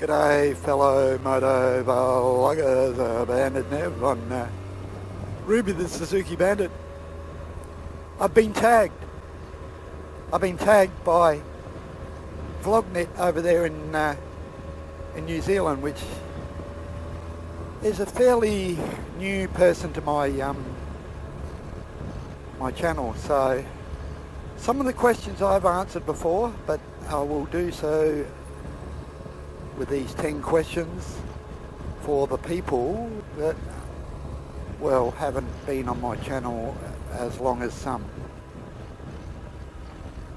G'day fellow motovloggers, Bandit Nev on Ruby the Suzuki Bandit. I've been tagged by Vlognet over there in New Zealand, which is a fairly new person to my my channel. So some of the questions I've answered before, but I will do so with these 10 questions for the people that, well, haven't been on my channel as long as some.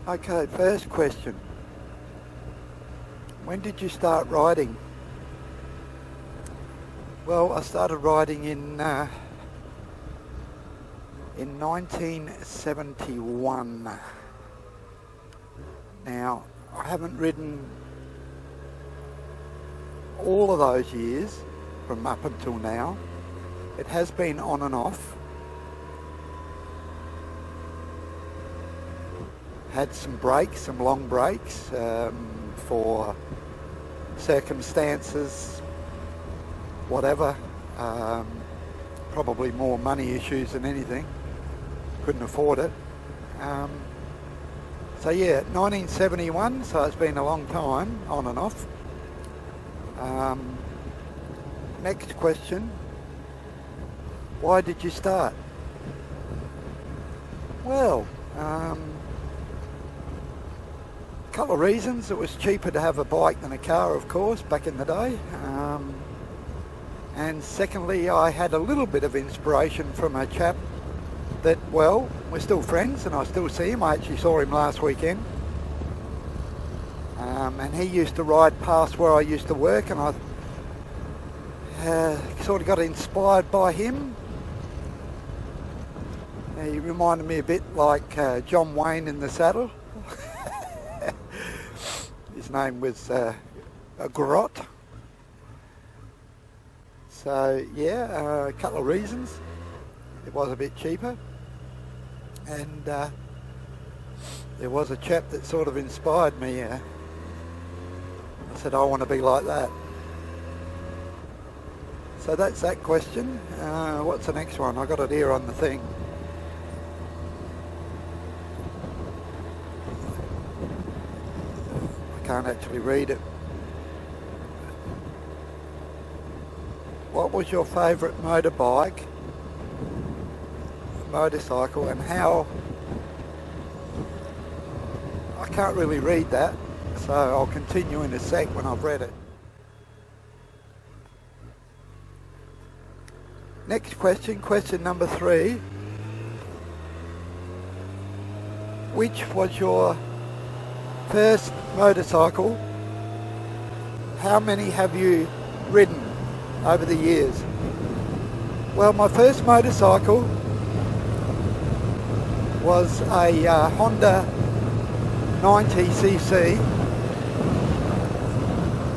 Okay, first question. When did you start riding? Well, I started riding in 1971. Now, I haven't ridden all of those years from up until now. It has been on and off. Had some breaks, some long breaks for circumstances, whatever, probably more money issues than anything. Couldn't afford it. So yeah, 1971, so it's been a long time, on and off. Next question, why did you start? Well, a couple of reasons. It was cheaper to have a bike than a car, of course, back in the day. And secondly, I had a little bit of inspiration from a chap that, well, we're still friends and I still see him. I actually saw him last weekend. And he used to ride past where I used to work, and I sort of got inspired by him. He reminded me a bit like John Wayne in the saddle. His name was a Grot. So yeah, a couple of reasons. It was a bit cheaper, and there was a chap that sort of inspired me. I said, I want to be like that. So that's that question. What's the next one? I got it here on the thing. I can't actually read it. What was your favourite motorcycle, and how? I can't really read that, so I'll continue in a sec when I've read it. Next question, question number 3. Which was your first motorcycle? How many have you ridden over the years? Well, my first motorcycle was a Honda 90cc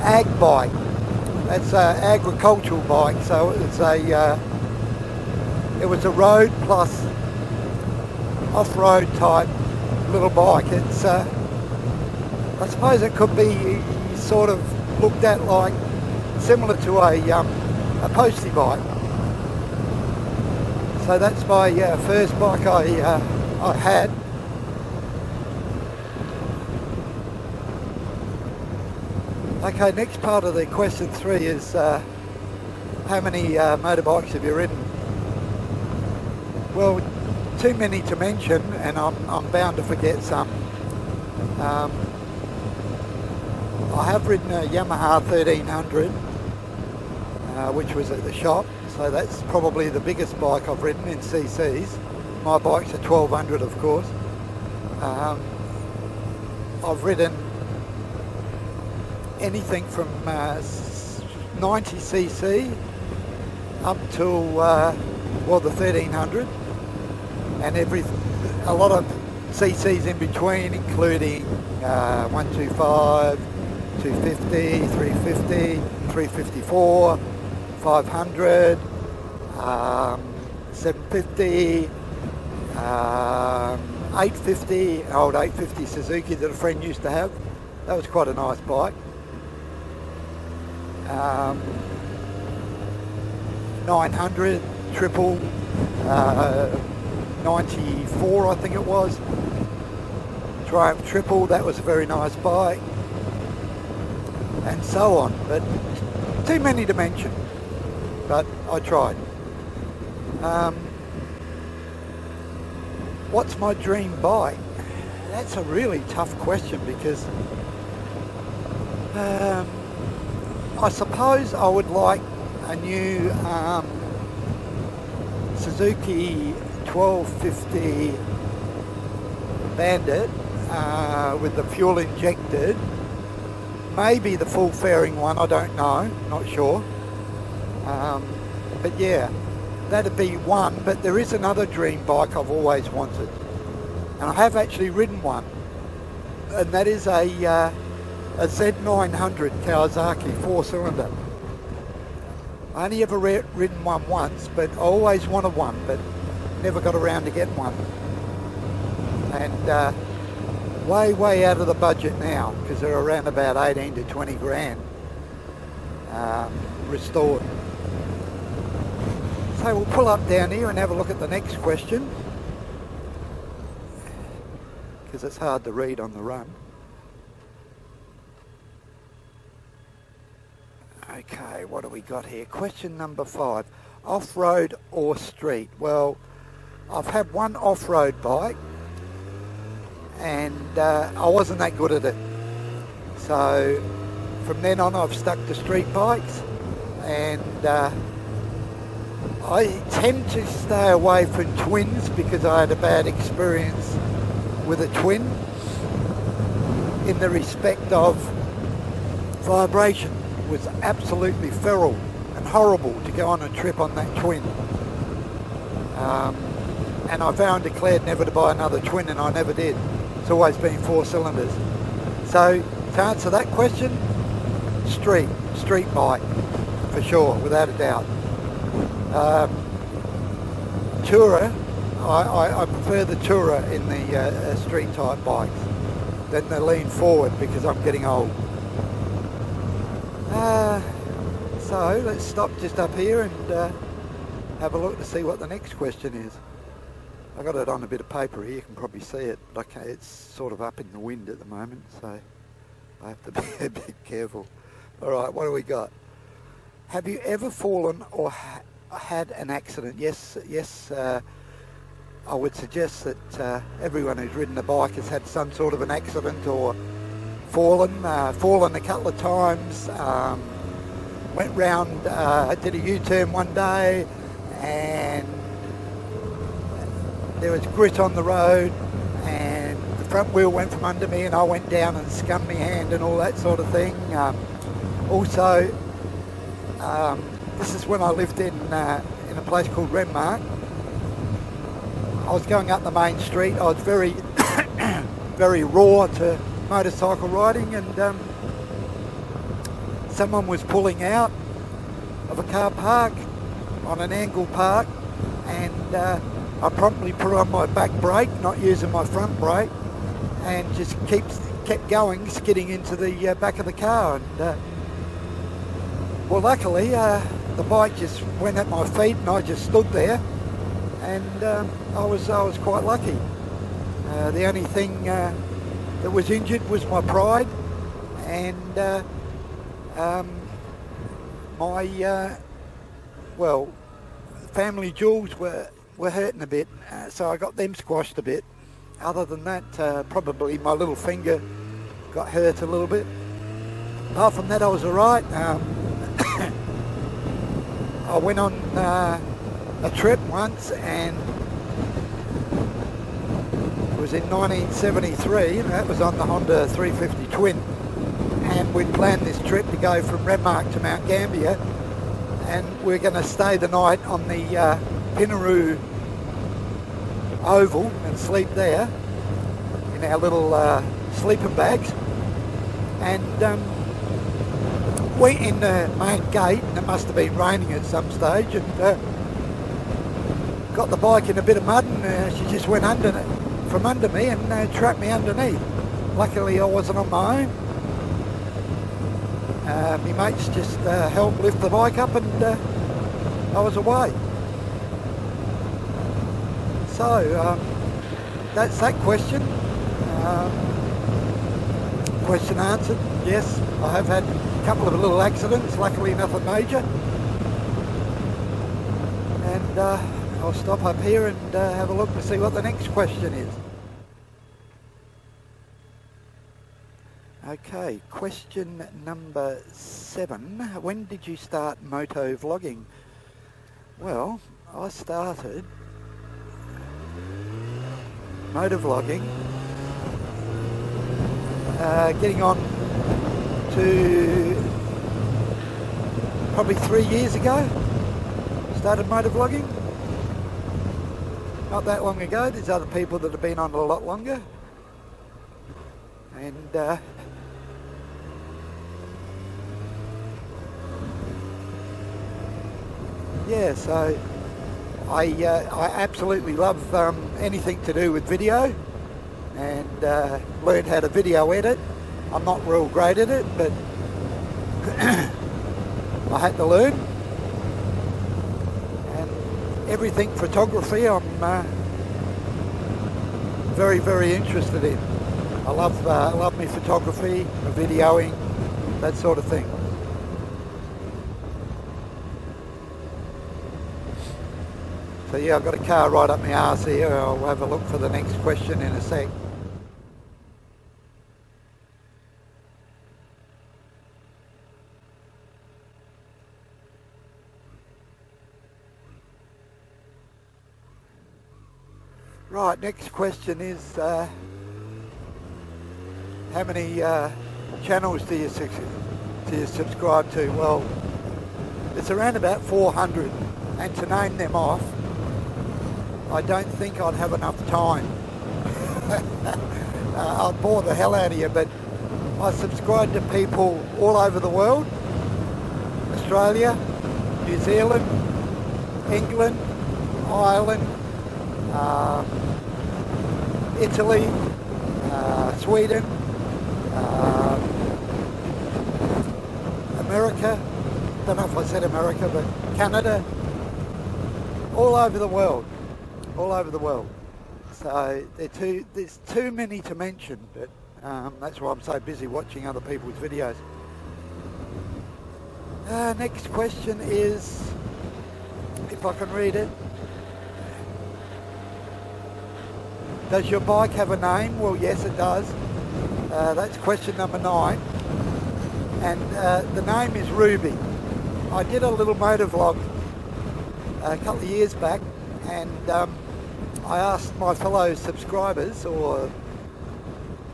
ag bike. That's an agricultural bike, so it's it was a road plus off-road type little bike. It's I suppose it could be sort of looked at like similar to a postie bike. So that's my first bike I had. Okay, next part of the question 3 is how many motorbikes have you ridden? Well, too many to mention, and I'm bound to forget some. I have ridden a Yamaha 1300, which was at the shop, so that's probably the biggest bike I've ridden in CCs. My bike's a 1200, of course. I've ridden anything from 90cc up till well, the 1300, and a lot of CCs in between, including 125, 250, 350, 354, 500, 750, 850, an old 850 Suzuki that a friend used to have. That was quite a nice bike. 900 triple, 94 I think it was, Triumph triple, that was a very nice bike, and so on, but too many to mention, but I tried. What's my dream bike? That's a really tough question, because I suppose I would like a new Suzuki 1250 Bandit with the fuel injected, maybe the full fairing one, I don't know, not sure, but yeah, that'd be one. But there is another dream bike I've always wanted, and I have actually ridden one, and that is a Z900 Kawasaki 4-cylinder. I only ever ridden one once, but I always wanted one, but never got around to getting one. And way out of the budget now, because they're around about 18 to 20 grand restored. So we'll pull up down here and have a look at the next question, because it's hard to read on the run. Okay, what do we got here? Question number 5. Off-road or street? Well, I've had one off-road bike, and I wasn't that good at it. So from then on I've stuck to street bikes, and I tend to stay away from twins because I had a bad experience with a twin in the respect of vibration. Was absolutely feral and horrible to go on a trip on that twin, and I vowed and declared never to buy another twin, and I never did. It's always been 4 cylinders. So to answer that question, street bike for sure, without a doubt. Tourer, I prefer the Tourer in the street type bikes than the lean forward, because I'm getting old. So let's stop just up here and have a look to see what the next question is. I got it on a bit of paper here, you can probably see it, but okay, it's sort of up in the wind at the moment, so I have to be a bit careful. Alright, what do we got? Have you ever fallen or had an accident? Yes, I would suggest that everyone who's ridden a bike has had some sort of an accident or fallen a couple of times. Went round, did a U-turn one day, and there was grit on the road, and the front wheel went from under me, and I went down and scummed my hand and all that sort of thing. Also, this is when I lived in a place called Renmark. I was going up the main street. I was very very raw to motorcycle riding, and someone was pulling out of a car park on an angle park, and I promptly put on my back brake, not using my front brake, and just kept going, skidding into the back of the car. And well, luckily the bike just went at my feet, and I just stood there, and I was quite lucky. The only thing that was injured was my pride, and my family jewels were hurting a bit, so I got them squashed a bit. Other than that, probably my little finger got hurt a little bit. Apart from that, I was alright. I went on a trip once, and it was in 1973, and that was on the Honda 350 Twin, and we'd planned this trip to go from Renmark to Mount Gambier, and we're going to stay the night on the Pinaroo Oval and sleep there in our little sleeping bags, and went in the main gate, and it must have been raining at some stage, and got the bike in a bit of mud, and she just went from under me and trapped me underneath. Luckily I wasn't on my own. My mates just helped lift the bike up and I was away. So that's that question. Question answered. Yes, I have had a couple of little accidents, luckily nothing major. And I'll stop up here and have a look to see what the next question is. Okay, question number 7. When did you start motovlogging? Well, I started motovlogging getting on to probably 3 years ago. Started motovlogging. Not that long ago. There's other people that have been on a lot longer. And yeah, so I absolutely love anything to do with video, and learned how to video edit. I'm not real great at it, but I had to learn. And everything photography I'm very, very interested in. I love my photography, my videoing, that sort of thing. So yeah, I've got a car right up my arse here. I'll have a look for the next question in a sec. Right, next question is how many channels do you subscribe to? Well, it's around about 400, and to name them off, I don't think I'd have enough time. I'd bore the hell out of you, but I subscribe to people all over the world. Australia, New Zealand, England, Ireland, Italy, Sweden, America, don't know if I said America, but Canada, all over the world. All over the world. So there's too many to mention, but that's why I'm so busy watching other people's videos. Next question is, if I can read it. Does your bike have a name? Well, yes, it does. That's question number 9. And the name is Ruby. I did a little motovlog a couple of years back, and I asked my fellow subscribers, or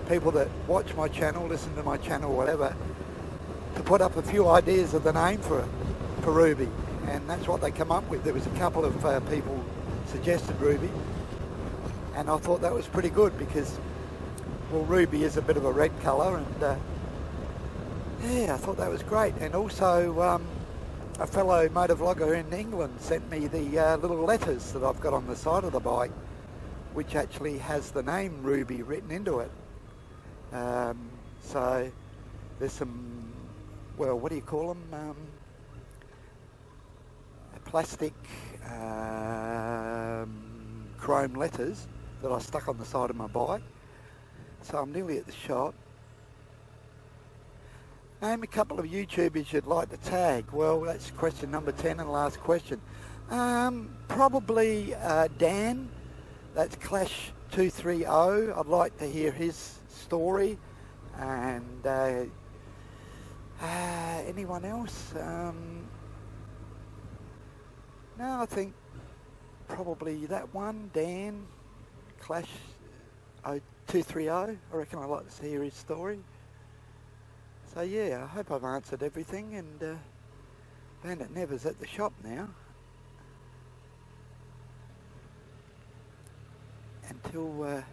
people that watch my channel, listen to my channel, whatever, to put up a few ideas of the name for Ruby, and that's what they come up with. There was a couple of people suggested Ruby, and I thought that was pretty good because, well, Ruby is a bit of a red colour, and yeah, I thought that was great. And also a fellow motovlogger in England sent me the little letters that I've got on the side of the bike, which actually has the name Ruby written into it. So there's some, well, what do you call them? Plastic chrome letters that I stuck on the side of my bike. So I'm nearly at the shop. Name a couple of YouTubers you'd like to tag. Well, that's question number 10 and last question. Probably Dan, that's Clash 230. I'd like to hear his story. And anyone else? No, I think probably that one, Dan, Clash 230. I reckon I'd like to hear his story. So yeah, I hope I've answered everything, and Bandit Never's at the shop now. Until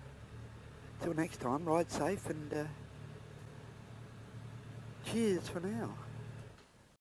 next time, ride safe, and cheers for now.